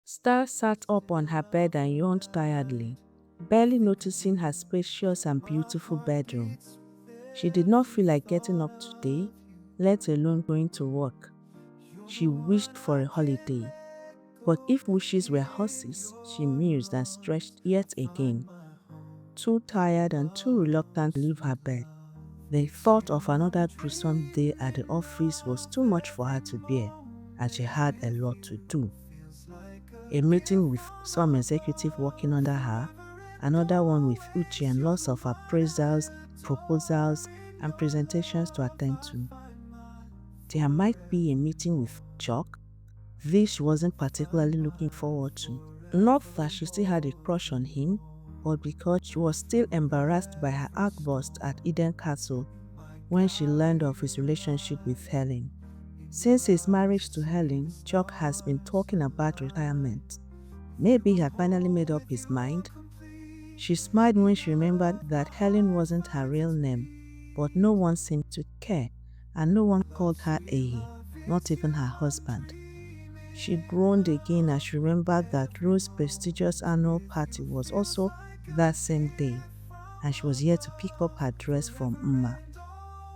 Star sat up on her bed and yawned tiredly, barely noticing her spacious and beautiful bedroom. She did not feel like getting up today, let alone going to work. She wished for a holiday. But if wishes were horses, she mused and stretched yet again, too tired and too reluctant to leave her bed. The thought of another gruesome day at the office was too much for her to bear, and she had a lot to do. A meeting with some executive working under her, another one with Uchi, and lots of appraisals, proposals, and presentations to attend to. There might be a meeting with Chuck. This she wasn't particularly looking forward to. Not that she still had a crush on him, but because she was still embarrassed by her outburst at Eden Castle when she learned of his relationship with Helen. Since his marriage to Helen, Chuck has been talking about retirement. Maybe he had finally made up his mind. She smiled when she remembered that Helen wasn't her real name, but no one seemed to care, and no one called her Ehi, not even her husband. She groaned again as she remembered that Rose's prestigious annual party was also that same day, and she was yet to pick up her dress from Mma.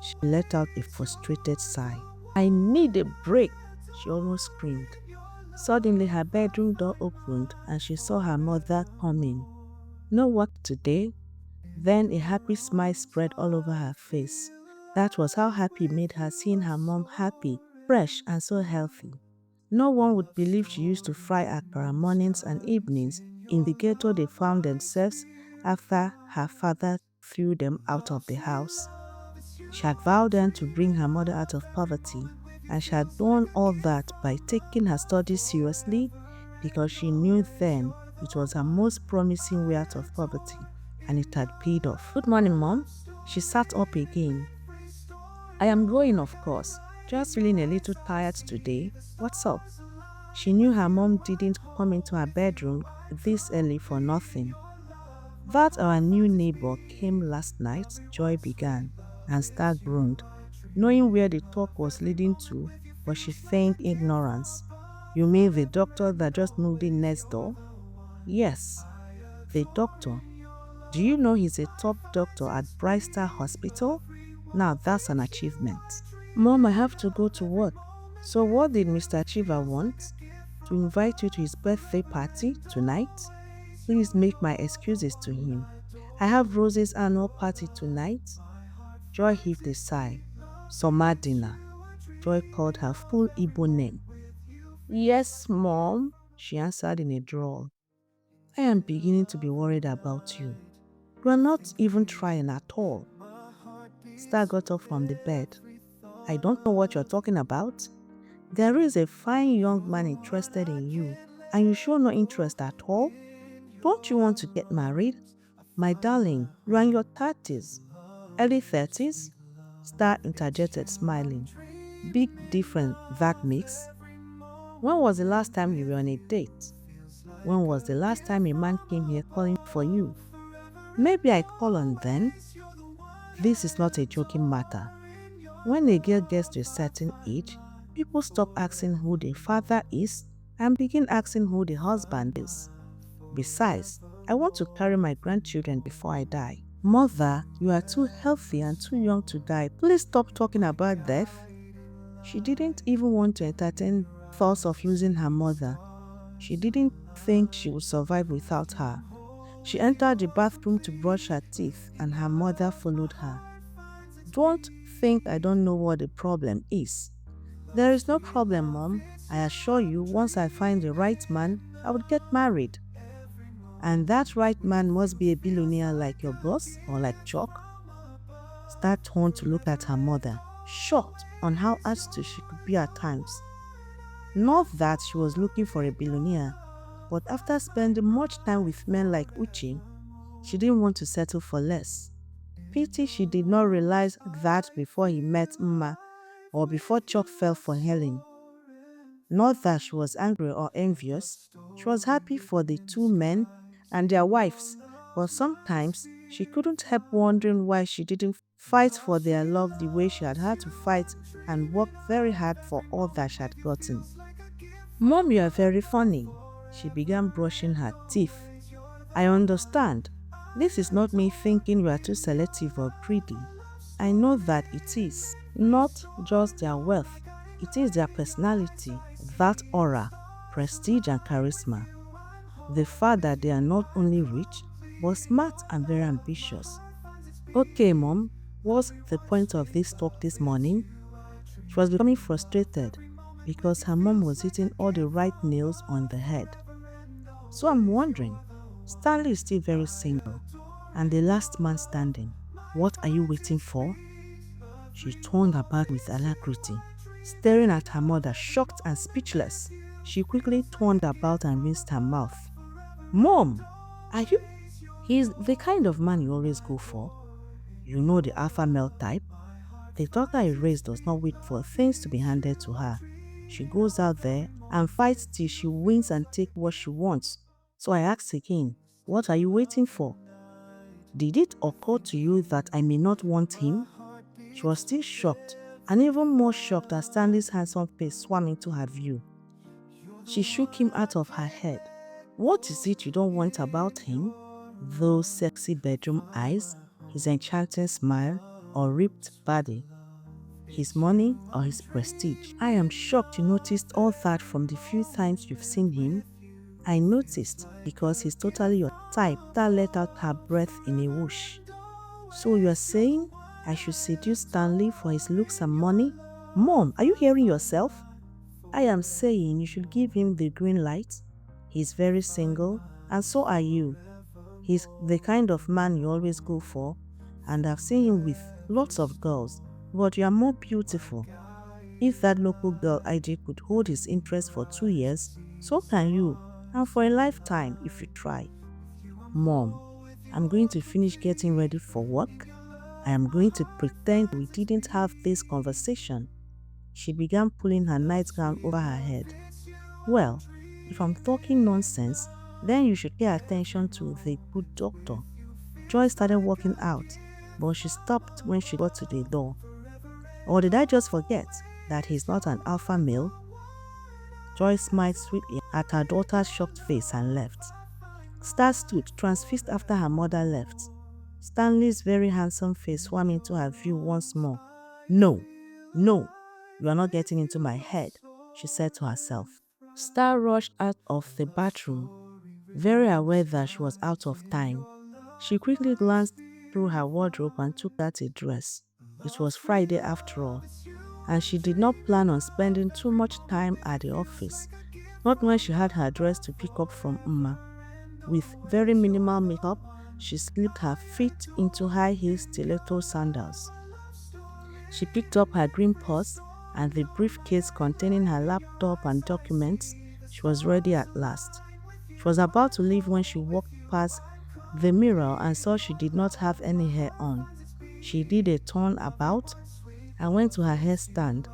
She let out a frustrated sigh. "I need a break," she almost screamed. Suddenly her bedroom door opened and she saw her mother coming. "No work today?" Then a happy smile spread all over her face. That was how happy it made her seeing her mom happy, fresh, and so healthy. No one would believe she used to fry akara mornings and evenings in the ghetto they found themselves after her father threw them out of the house. She had vowed then to bring her mother out of poverty, and she had done all that by taking her studies seriously because she knew then it was her most promising way out of poverty, and it had paid off. "Good morning, Mom." She sat up again. "I am going, of course. Just feeling a little tired today. What's up?" She knew her mom didn't come into her bedroom this early for nothing. "That our new neighbor came last night," Joy began, and Star groaned, knowing where the talk was leading to, but she feigned ignorance. "You mean the doctor that just moved in next door?" "Yes, the doctor. Do you know he's a top doctor at Brightstar Hospital? Now that's an achievement." "Mom, I have to go to work." "So what did Mr. Chiva want? To invite you to his birthday party tonight? Please make my excuses to him. I have Rose's annual party tonight." Joy heaved a sigh. "Somadina." Joy called her full Igbo name. "Yes, Mom," she answered in a drawl. "I am beginning to be worried about you. You are not even trying at all." Star got up from the bed. "I don't know what you're talking about. There is a fine young man interested in you, and you show no interest at all. Don't you want to get married? My darling, you are in your 30s. Early 30s? Star interjected, smiling. "Big difference that makes. When was the last time you were on a date? When was the last time a man came here calling for you? Maybe I call on then." This is not a joking matter. When a girl gets to a certain age, people stop asking who the father is and begin asking who the husband is. Besides, I want to carry my grandchildren before I die. "Mother, you are too healthy and too young to die. Please stop talking about death." She didn't even want to entertain thoughts of losing her mother. She didn't think she would survive without her. She entered the bathroom to brush her teeth, and her mother followed her. "Don't think I don't know what the problem is." "There is no problem, Mom. I assure you, once I find the right man, I would get married." "And that right man must be a billionaire like your boss or like Chuck?" Star turned to look at her mother, shocked on how astute she could be at times. Not that she was looking for a billionaire, but after spending much time with men like Uchi, she didn't want to settle for less. Pity she did not realize that before he met Mma or before Chuck fell for Helen. Not that she was angry or envious. She was happy for the two men and their wives, but sometimes she couldn't help wondering why she didn't fight for their love the way she had to fight and work very hard for all that she had gotten. "Mom, you are very funny." She began brushing her teeth. I understand. This is not me thinking you are too selective or greedy. I know that it is not just their wealth, it is their personality, that aura, prestige and charisma. The fact that they are not only rich, but smart and very ambitious. Okay, Mom, what's the point of this talk this morning? She was becoming frustrated because her mom was hitting all the right nails on the head. So I'm wondering, Stanley is still very single and the last man standing. What are you waiting for? She turned about with alacrity, staring at her mother, shocked and speechless. She quickly turned about and rinsed her mouth. Mom, are you? He's the kind of man you always go for. You know, the alpha male type. The daughter I raised does not wait for things to be handed to her. She goes out there and fights till she wins and takes what she wants. So I ask again, what are you waiting for? Did it occur to you that I may not want him? She was still shocked, and even more shocked as Stanley's handsome face swam into her view. She shook him out of her head. What is it you don't want about him? Those sexy bedroom eyes, his enchanting smile, or ripped body, his money or his prestige. I am shocked you noticed all that from the few times you've seen him. I noticed because he's totally your type. That let out her breath in a whoosh. So you're saying I should seduce Stanley for his looks and money? Mom, are you hearing yourself? I am saying you should give him the green light. He's very single, and so are you. He's the kind of man you always go for, and I've seen him with lots of girls, but you are more beautiful. If that local girl ID could hold his interest for 2 years, so can you, and for a lifetime if you try. Mom, I'm going to finish getting ready for work. I am going to pretend we didn't have this conversation. She began pulling her nightgown over her head. Well, if I'm talking nonsense, then you should pay attention to the good doctor. Joy started walking out, but she stopped when she got to the door. Or did I just forget that he's not an alpha male? Joy smiled sweetly at her daughter's shocked face and left. Star stood transfixed after her mother left. Stanley's very handsome face swam into her view once more. No, you are not getting into my head, she said to herself. Star rushed out of the bathroom, very aware that she was out of time. She quickly glanced through her wardrobe and took out a dress. It was Friday after all, and she did not plan on spending too much time at the office, not when she had her dress to pick up from Uma. With very minimal makeup, she slipped her feet into high-heel stiletto sandals. She picked up her green purse and the briefcase containing her laptop and documents. She was ready at last. She was about to leave when she walked past the mirror and saw she did not have any hair on. She did a turn about and went to her hair stand.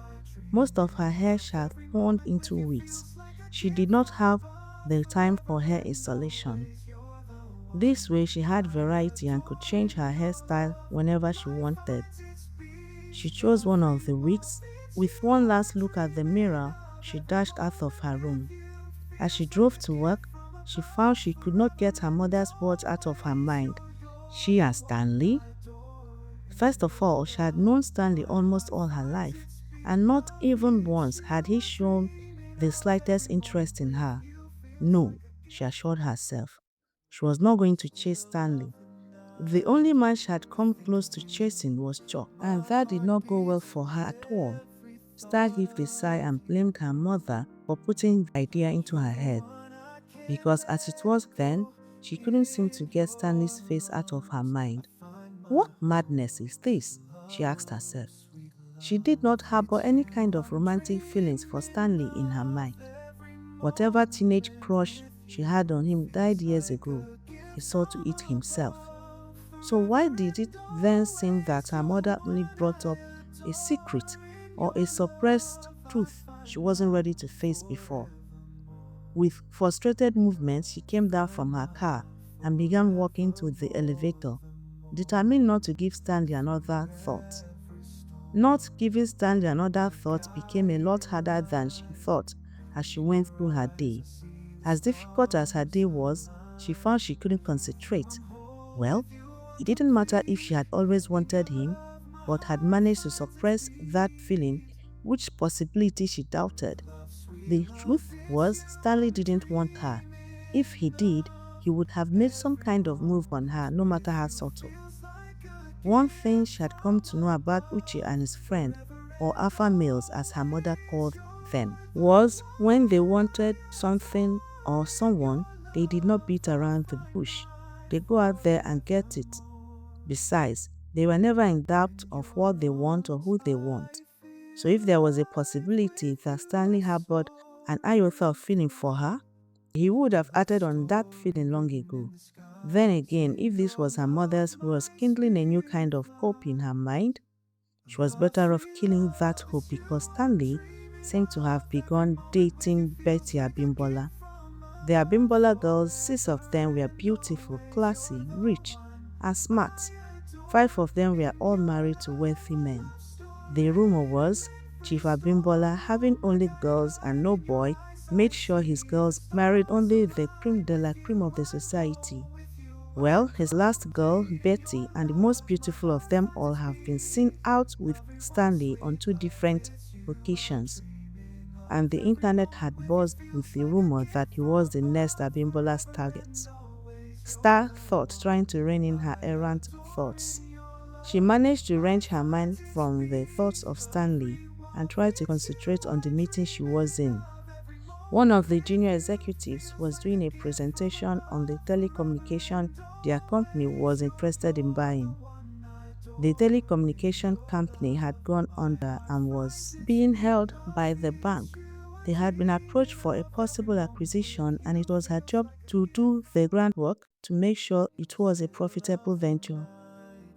Most of her hair she had turned into wigs. She did not have the time for hair installation. This way she had variety and could change her hairstyle whenever she wanted. She chose one of the wigs. With one last look at the mirror, she dashed out of her room. As she drove to work, she found she could not get her mother's words out of her mind. She and Stanley? First of all, she had known Stanley almost all her life, and not even once had he shown the slightest interest in her. No, she assured herself. She was not going to chase Stanley. The only man she had come close to chasing was Chuck, and that did not go well for her at all. Star gave a sigh and blamed her mother for putting the idea into her head, because as it was then, she couldn't seem to get Stanley's face out of her mind. What madness is this? She asked herself. She did not harbor any kind of romantic feelings for Stanley in her mind. Whatever teenage crush she had on him died years ago. He saw to it himself. So why did it then seem that her mother only brought up a secret or a suppressed truth she wasn't ready to face before? With frustrated movements, she came down from her car and began walking to the elevator, determined not to give Stanley another thought. Not giving Stanley another thought became a lot harder than she thought as she went through her day. As difficult as her day was, she found she couldn't concentrate. Well, it didn't matter if she had always wanted him, but had managed to suppress that feeling, which possibility she doubted. The truth was, Stanley didn't want her. If he did, he would have made some kind of move on her, no matter how subtle. One thing she had come to know about Uche and his friend, or alpha males as her mother called them, was when they wanted something or someone, they did not beat around the bush. They go out there and get it. Besides, they were never in doubt of what they want or who they want. So if there was a possibility that Stanley harbored an iota of feeling for her, he would have acted on that feeling long ago. Then again, if this was her mother's who was kindling a new kind of hope in her mind, she was better off killing that hope because Stanley seemed to have begun dating Betty Abimbola. The Abimbola girls, 6 of them were beautiful, classy, rich, and smart. 5 of them were all married to wealthy men. The rumor was Chief Abimbola, having only girls and no boy, made sure his girls married only the creme de la creme of the society. Well, his last girl, Betty, and the most beautiful of them all, have been seen out with Stanley on 2 different occasions. And the internet had buzzed with the rumor that he was the next Abimbola's target. Star thought, trying to rein in her errant thoughts. She managed to wrench her mind from the thoughts of Stanley and tried to concentrate on the meeting she was in. One of the junior executives was doing a presentation on the telecommunication their company was interested in buying. The telecommunication company had gone under and was being held by the bank. They had been approached for a possible acquisition, and it was her job to do the groundwork to make sure it was a profitable venture.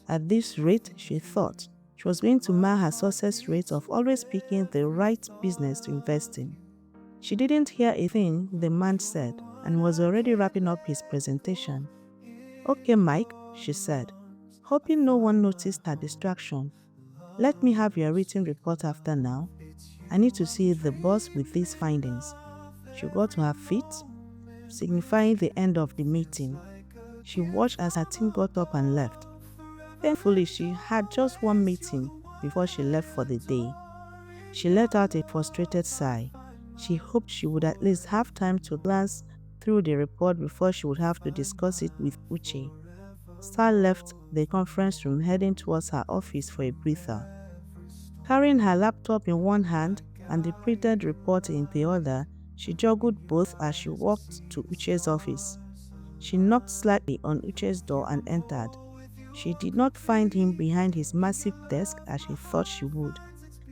At this rate, she thought, she was going to mar her success rate of always picking the right business to invest in. She didn't hear a thing the man said and was already wrapping up his presentation. "Okay, Mike," she said, hoping no one noticed her distraction. "Let me have your written report after now. I need to see the boss with these findings." She got to her feet, signifying the end of the meeting. She watched as her team got up and left. Thankfully, she had just one meeting before she left for the day. She let out a frustrated sigh. She hoped she would at least have time to glance through the report before she would have to discuss it with Uche. Star left the conference room, heading towards her office for a breather. Carrying her laptop in one hand and the printed report in the other, she juggled both as she walked to Uche's office. She knocked slightly on Uche's door and entered. She did not find him behind his massive desk as she thought she would.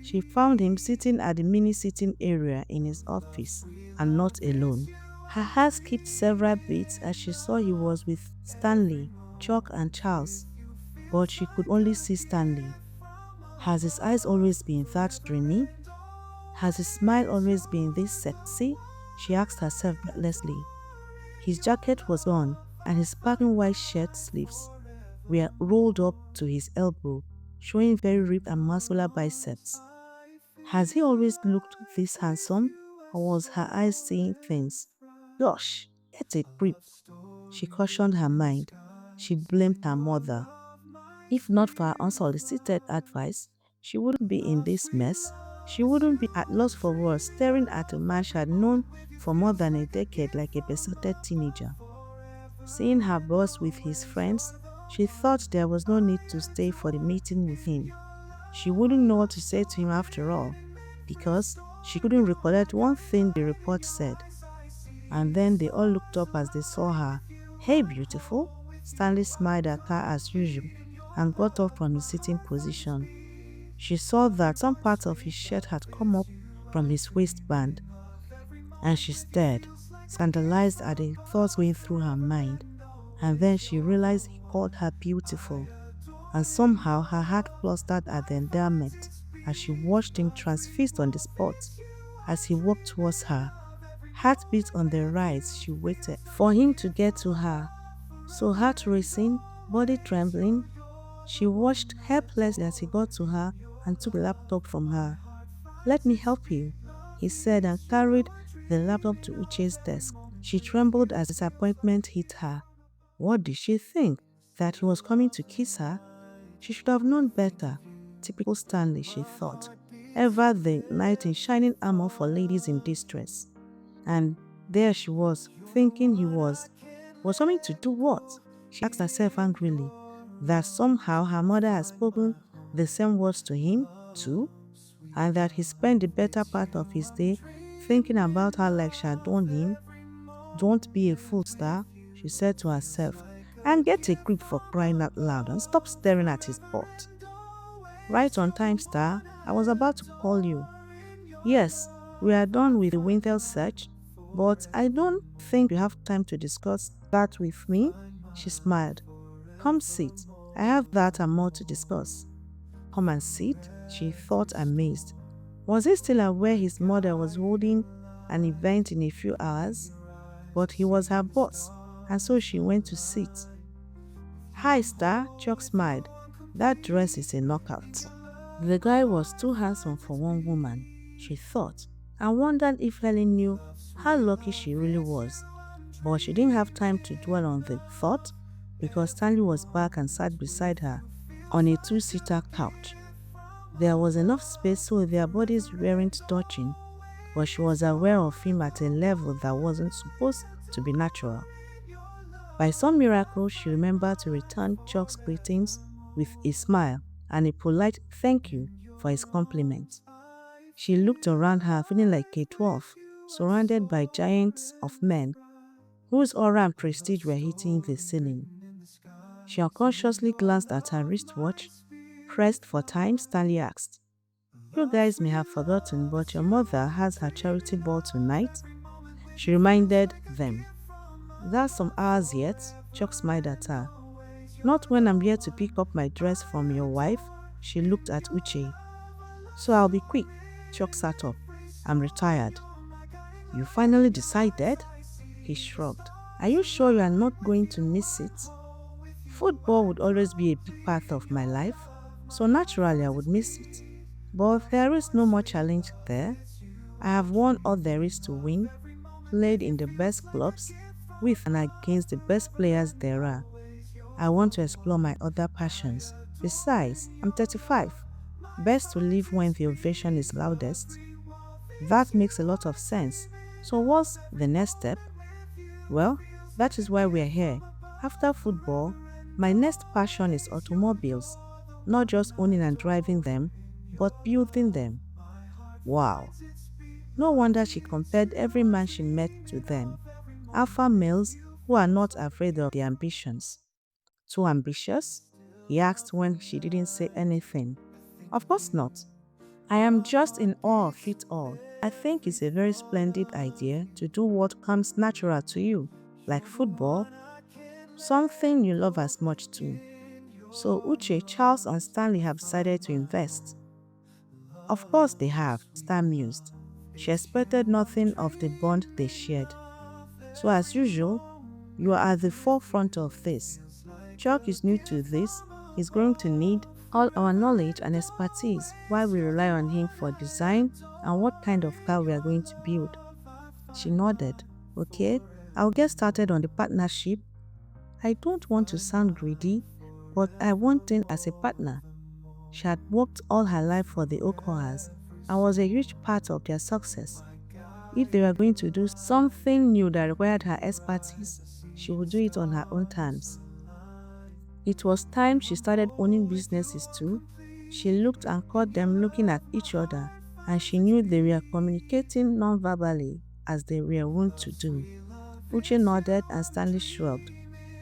She found him sitting at the mini-sitting area in his office, and not alone. Her heart skipped several beats as she saw he was with Stanley, Chuck, and Charles, but she could only see Stanley. Has his eyes always been that dreamy? Has his smile always been this sexy? She asked herself breathlessly. His jacket was on, and his sparkling white shirt sleeves were rolled up to his elbow, showing very ripped and muscular biceps. Has he always looked this handsome, or was her eyes seeing things? Gosh, get a grip, she cautioned her mind. She blamed her mother. If not for her unsolicited advice, she wouldn't be in this mess. She wouldn't be at loss for words, staring at a man she had known for more than a decade like a besotted teenager. Seeing her boss with his friends, she thought there was no need to stay for the meeting with him. She wouldn't know what to say to him after all, because she couldn't recollect one thing the report said. And then they all looked up as they saw her. "Hey, beautiful," Stanley smiled at her as usual and got up from his sitting position. She saw that some part of his shirt had come up from his waistband, and she stared, scandalized at the thoughts going through her mind. And then she realized he called her beautiful, and somehow her heart flustered at the endearment as she watched him transfixed on the spot as he walked towards her. Heartbeat on the rise, she waited for him to get to her. So heart racing, body trembling, she watched helplessly as he got to her and took the laptop from her. "Let me help you," he said, and carried the laptop to Uche's desk. She trembled as disappointment hit her. What did she think? That he was coming to kiss her? She should have known better. Typical Stanley, she thought. Ever the knight in shining armor for ladies in distress. And there she was, thinking he was coming to do what? She asked herself angrily. That somehow her mother had spoken the same words to him, too, and that he spent the better part of his day thinking about how like she had done him. Don't be a fool, Star, she said to herself, and get a grip for crying out loud and stop staring at his butt. Right on time, Star. I was about to call you. Yes, we are done with the winter search, but I don't think you have time to discuss that with me, she smiled. Come sit. I have that and more to discuss. Come and sit, she thought, amazed. Was he still aware his mother was holding an event in a few hours? But he was her boss, and so she went to sit. Hi, Star, Chuck smiled. That dress is a knockout. The guy was too handsome for one woman, she thought, and wondered if Helen knew how lucky she really was. But she didn't have time to dwell on the thought because Stanley was back and sat beside her on a two-seater couch. There was enough space so their bodies weren't touching, but she was aware of him at a level that wasn't supposed to be natural. By some miracle, she remembered to return Chuck's greetings with a smile and a polite thank you for his compliment. She looked around her feeling like a dwarf, surrounded by giants of men whose aura and prestige were hitting the ceiling. She unconsciously glanced at her wristwatch. Pressed for time, Stanley asked, You guys may have forgotten, but your mother has her charity ball tonight. She reminded them. That's some hours yet, Chuck smiled at her. Not when I'm here to pick up my dress from your wife, she looked at Uche. So I'll be quick, Chuck sat up. I'm retired. You finally decided? He shrugged. Are you sure you are not going to miss it? Football would always be a big part of my life, so naturally I would miss it. But there is no more challenge there. I have won all there is to win, played in the best clubs, with and against the best players there are. I want to explore my other passions. Besides, I'm 35. Best to live when the ovation is loudest. That makes a lot of sense. So what's the next step? Well, that is why we're here. After football, my next passion is automobiles. Not just owning and driving them, but building them. Wow. No wonder she compared every man she met to them. Alpha males who are not afraid of their ambitions. Too ambitious? He asked when she didn't say anything. Of course not. I am just in awe of it all. I think it's a very splendid idea to do what comes natural to you, like football, something you love as much too. So Uche, Charles and Stanley have decided to invest. Of course they have, Stan mused. She expected nothing of the bond they shared. So as usual, you are at the forefront of this. Chuck is new to this. He's going to need all our knowledge and expertise while we rely on him for design and what kind of car we are going to build. She nodded. Okay, I'll get started on the partnership. I don't want to sound greedy, but I want him as a partner. She had worked all her life for the Okohas and was a huge part of their success. If they were going to do something new that required her expertise, she would do it on her own terms. It was time she started owning businesses too. She looked and caught them looking at each other, and she knew they were communicating non-verbally as they were wont to do. Uche nodded and Stanley shrugged.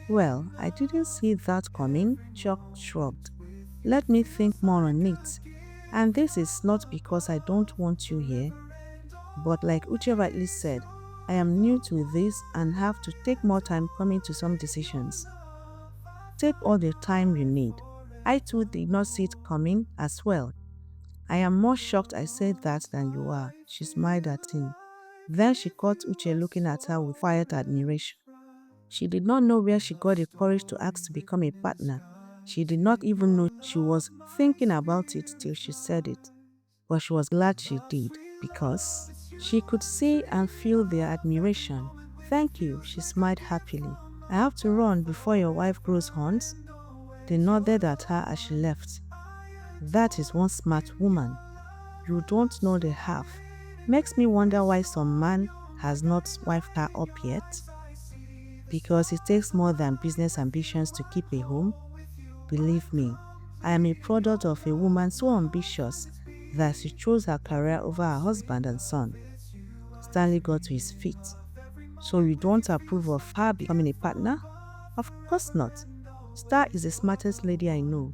Well, I didn't see that coming, Chuck shrugged. Let me think more on it. And this is not because I don't want you here, but like Uche rightly said, I am new to this and have to take more time coming to some decisions. Take all the time you need. I too did not see it coming as well. I am more shocked I said that than you are, she smiled at him. Then she caught Uche looking at her with quiet admiration. She did not know where she got the courage to ask to become a partner. She did not even know she was thinking about it till she said it. But she was glad she did, because she could see and feel their admiration. Thank you, she smiled happily. I have to run before your wife grows horns. They nodded at her as she left. That is one smart woman. You don't know the half. Makes me wonder why some man has not wifed her up yet. Because it takes more than business ambitions to keep a home. Believe me, I am a product of a woman so ambitious that she chose her career over her husband and son. Stanley got to his feet. So you don't approve of her becoming a partner? Of course not. Star is the smartest lady I know.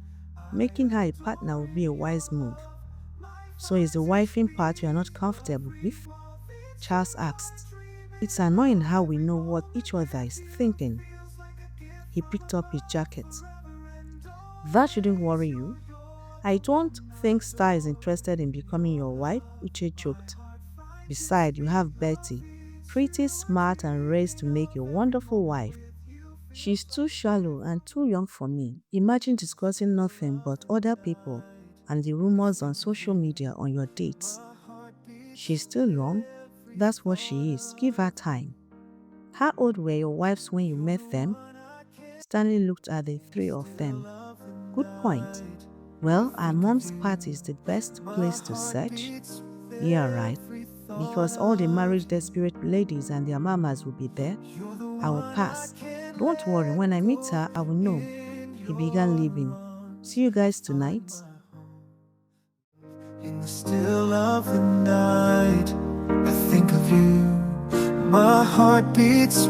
Making her a partner would be a wise move. So is the wifing part you are not comfortable with? Charles asked. It's annoying how we know what each other is thinking. He picked up his jacket. That shouldn't worry you. I don't think Star is interested in becoming your wife, Uche joked. Besides, you have Betty, pretty smart and raised to make a wonderful wife. She's too shallow and too young for me. Imagine discussing nothing but other people and the rumors on social media on your dates. She's still young. That's what she is. Give her time. How old were your wives when you met them? Stanley looked at the three of them. Good point. Well, our mom's party is the best place to search. Yeah, right. Because all the marriage desperate ladies and their mamas will be there. I will pass. Don't worry, when I meet her, I will know. He began leaving. See you guys tonight. In the still of the night, I think of you. My heart beats